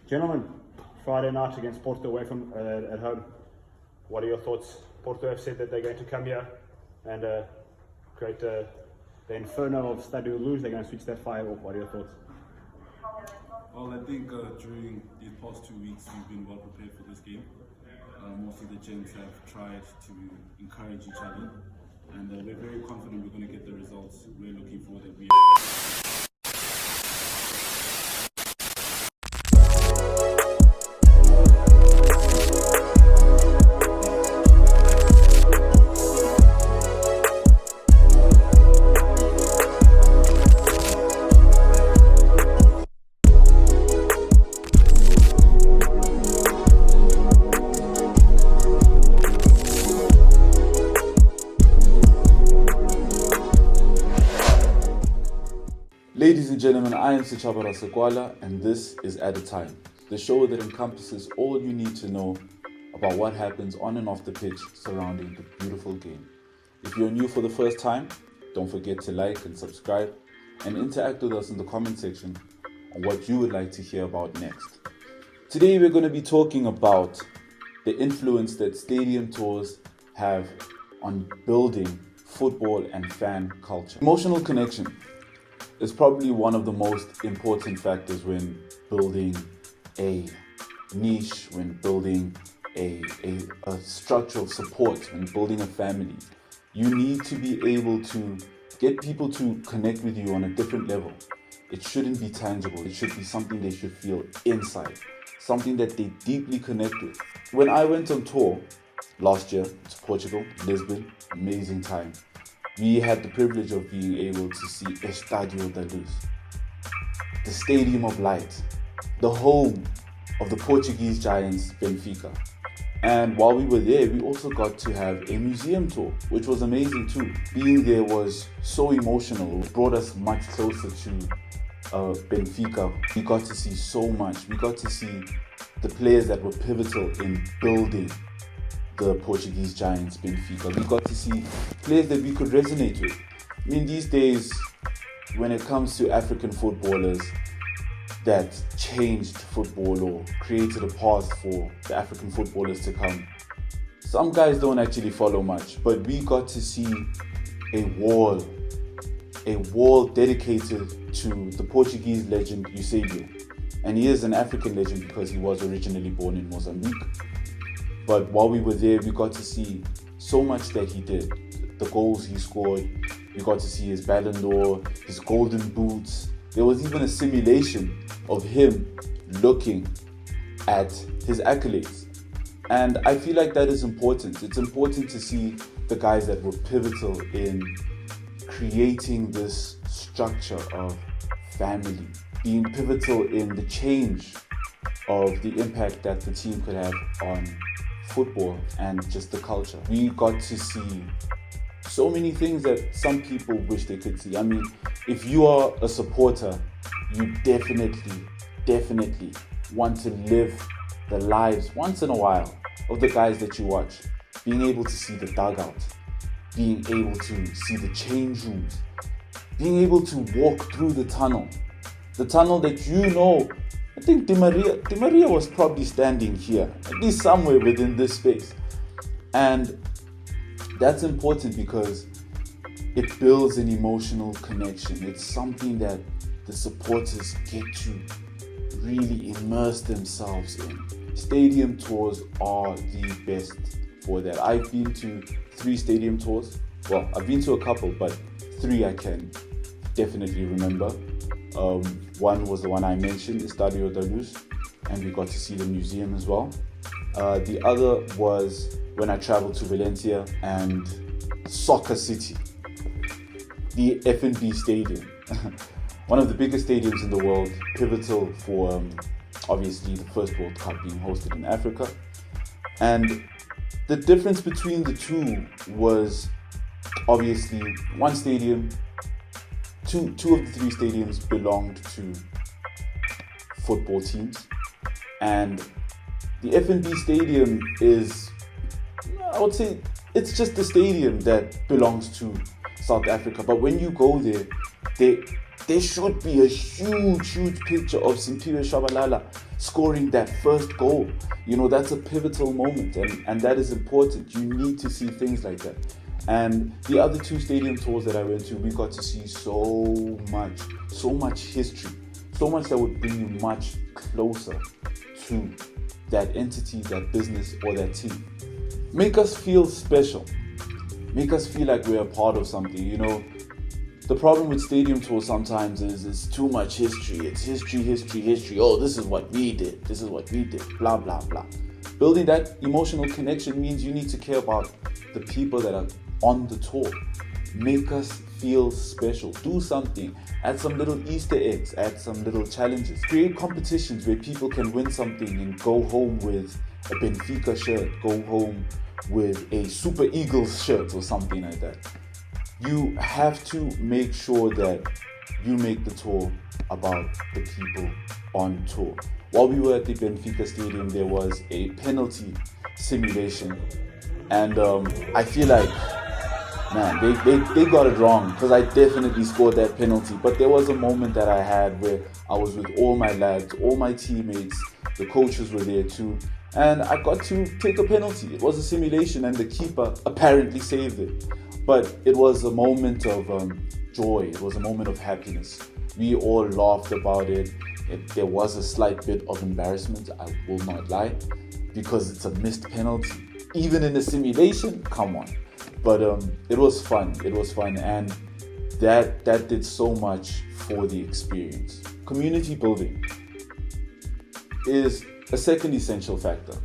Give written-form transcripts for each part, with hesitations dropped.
Gentlemen, Friday night against Porto away from at home. What are your thoughts? Porto have said that they're going to come here and create the inferno of Stade Louis. They're going to switch that fire off. What are your thoughts? Well, I think during these past 2 weeks we've been well prepared for this game. Most of the gents have tried to encourage each other, and we're very confident we're going to get the results we're looking for. That we. Ladies and gentlemen, I am Sichabara Sekwala, and this is At a Time, the show that encompasses all you need to know about what happens on and off the pitch surrounding the beautiful game. If you're new for the first time, don't forget to like and subscribe and interact with us in the comment section on what you would like to hear about next. Today we're going to be talking about the influence that stadium tours have on building football and fan culture. Emotional connection is probably one of the most important factors when building a niche, when building a structure of support, when building a family. You need to be able to get people to connect with you on a different level. It shouldn't be tangible. It should be something they should feel inside, something that they deeply connect with. When I went on tour last year to Portugal, Lisbon, amazing time. We had the privilege of being able to see Estádio da Luz, the Stadium of Light, the home of the Portuguese giants Benfica. And while we were there, we also got to have a museum tour, which was amazing too. Being there was so emotional. It brought us much closer to Benfica. We got to see so much. We got to see the players that were pivotal in building the Portuguese giants Benfica. We got to see players that we could resonate with. I mean, these days, when it comes to African footballers that changed football or created a path for the African footballers to come, some guys don't actually follow much, but we got to see a wall dedicated to the Portuguese legend Eusebio. And he is an African legend because he was originally born in Mozambique. But while we were there, we got to see so much that he did. The goals he scored, we got to see his Ballon d'Or, his golden boots. There was even a simulation of him looking at his accolades. And I feel like that is important. It's important to see the guys that were pivotal in creating this structure of family, being pivotal in the change of the impact that the team could have on football and just the culture. We got to see so many things that some people wish they could see. I mean, if you are a supporter, you definitely want to live the lives once in a while of the guys that you watch. Being able to see the dugout, being able to see the change rooms, being able to walk through the tunnel that you know. I think Di Maria was probably standing here, at least somewhere within this space. And that's important because it builds an emotional connection. It's something that the supporters get to really immerse themselves in. Stadium tours are the best for that. I've been to 3 stadium tours. Well, I've been to a couple, but 3 I can definitely remember. One was the one I mentioned, Estádio da Luz, and we got to see the museum as well. The other was when I traveled to Valencia and Soccer City, the FNB Stadium, one of the biggest stadiums in the world, pivotal for obviously the first World Cup being hosted in Africa. And the difference between the two was obviously one stadium. Two of the 3 stadiums belonged to football teams, and the FNB Stadium is, I would say, it's just a stadium that belongs to South Africa. But when you go there, there should be a huge picture of Simphiwe Shabalala scoring that first goal. You know, that's a pivotal moment, and that is important. You need to see things like that. And the other 2 stadium tours that I went to, we got to see so much history, so much that would bring you much closer to that entity, that business, or that team. Make us feel special. Make us feel like we're a part of something. You know, the problem with stadium tours sometimes is it's too much history. It's history. Oh, this is what we did. Blah, blah, blah. Building that emotional connection means you need to care about the people that are on the tour. Make us feel special. Do something. Add some little Easter eggs. Add some little challenges. Create competitions where people can win something and go home with a Benfica shirt. Go home with a Super Eagles shirt or something like that. You have to make sure that you make the tour about the people on tour. While we were at the Benfica Stadium, there was a penalty simulation, and I feel like, man, they got it wrong, because I definitely scored that penalty. But there was a moment that I had where I was with all my lads, all my teammates, the coaches were there too, and I got to take a penalty. It was a simulation, and the keeper apparently saved it. But it was a moment of joy. It was a moment of happiness. We all laughed about it. There was a slight bit of embarrassment, I will not lie, because it's a missed penalty. Even in the simulation, come on. But it was fun. And that did so much for the experience. Community building is a second essential factor.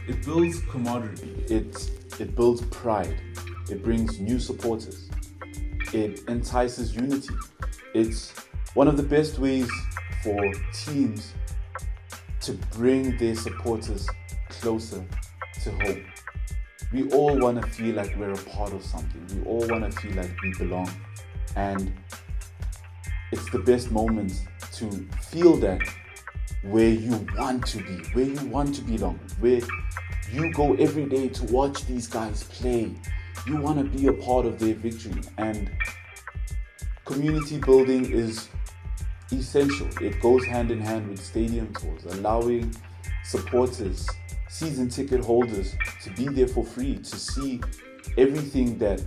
It builds camaraderie. It builds pride. It brings new supporters. It entices unity. It's one of the best ways for teams to bring their supporters closer to home. We all want to feel like we're a part of something. We all want to feel like we belong. And it's the best moment to feel that where you want to be, where you want to belong, where you go every day to watch these guys play. You want to be a part of their victory. And community building is essential. It goes hand in hand with stadium tours, allowing supporters, season ticket holders to be there for free, to see everything that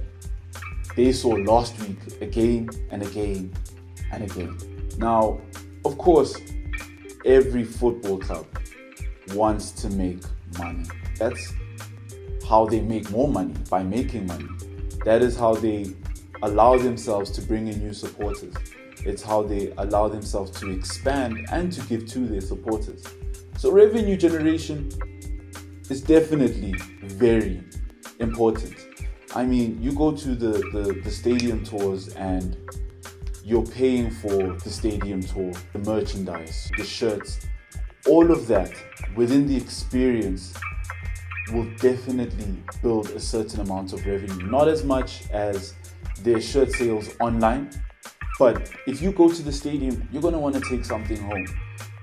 they saw last week again and again and again. Now, of course, every football club wants to make money. That's how they make more money, by making money. That is how they allow themselves to bring in new supporters. It's how they allow themselves to expand and to give to their supporters. So revenue generation is definitely very important. I mean, you go to the stadium tours and you're paying for the stadium tour, the merchandise, the shirts, all of that within the experience will definitely build a certain amount of revenue. Not as much as their shirt sales online, but if you go to the stadium, you're going to want to take something home.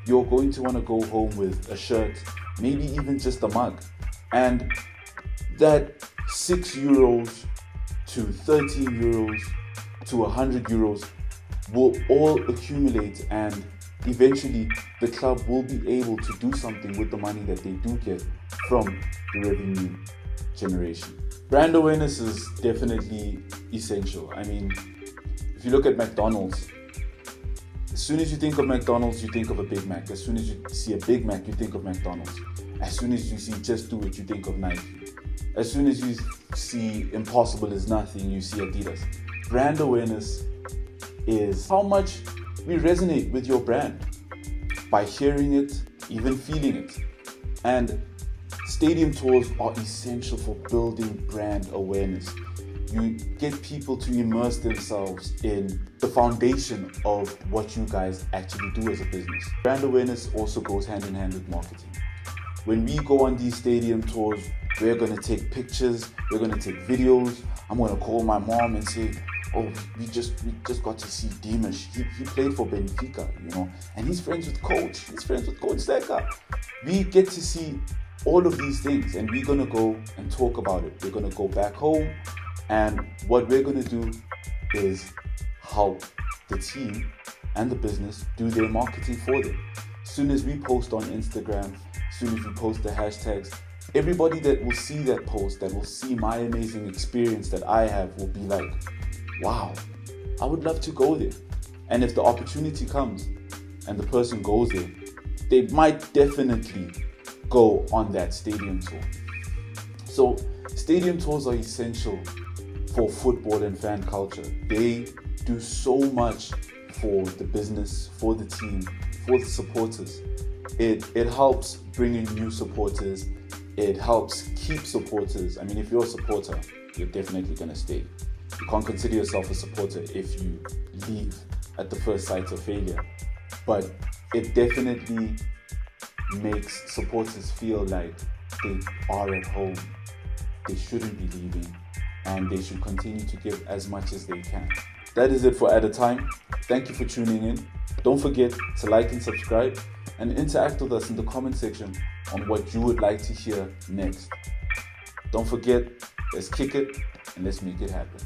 You're going to want to go home with a shirt, maybe even just a mug. And that €6 to €13 to €100 will all accumulate, and eventually the club will be able to do something with the money that they do get from the revenue generation. Brand awareness is definitely essential. I mean, if you look at McDonald's, as soon as you think of McDonald's, you think of a Big Mac. As soon as you see a Big Mac, you think of McDonald's. As soon as you see Just Do It, you think of Nike. As soon as you see Impossible Is Nothing, you see Adidas. Brand awareness is how much we resonate with your brand by hearing it, even feeling it. And stadium tours are essential for building brand awareness. You get people to immerse themselves in the foundation of what you guys actually do as a business. Brand awareness also goes hand in hand with marketing. When we go on these stadium tours, we're going to take pictures, we're going to take videos. I'm going to call my mom and say, oh, we just got to see Dimash. He played for Benfica, you know, and he's friends with Coach. He's friends with Coach Zeka. We get to see all of these things, and we're going to go and talk about it. We're going to go back home, and what we're going to do is help the team and the business do their marketing for them. As soon as we post on Instagram, as soon as we post the hashtags, everybody that will see that post, that will see my amazing experience that I have, will be like, wow, I would love to go there. And if the opportunity comes and the person goes there, they might definitely go on that stadium tour. So stadium tours are essential for football and fan culture. They do so much for the business, for the team, for the supporters. It helps bring in new supporters. It helps keep supporters. I mean, if you're a supporter, you're definitely going to stay. You can't consider yourself a supporter if you leave at the first sight of failure. But it definitely makes supporters feel like they are at home. They shouldn't be leaving, and they should continue to give as much as they can. That is it for At A Time. Thank you for tuning in. Don't forget to like and subscribe, and interact with us in the comment section on what you would like to hear next. Don't forget, let's kick it and let's make it happen.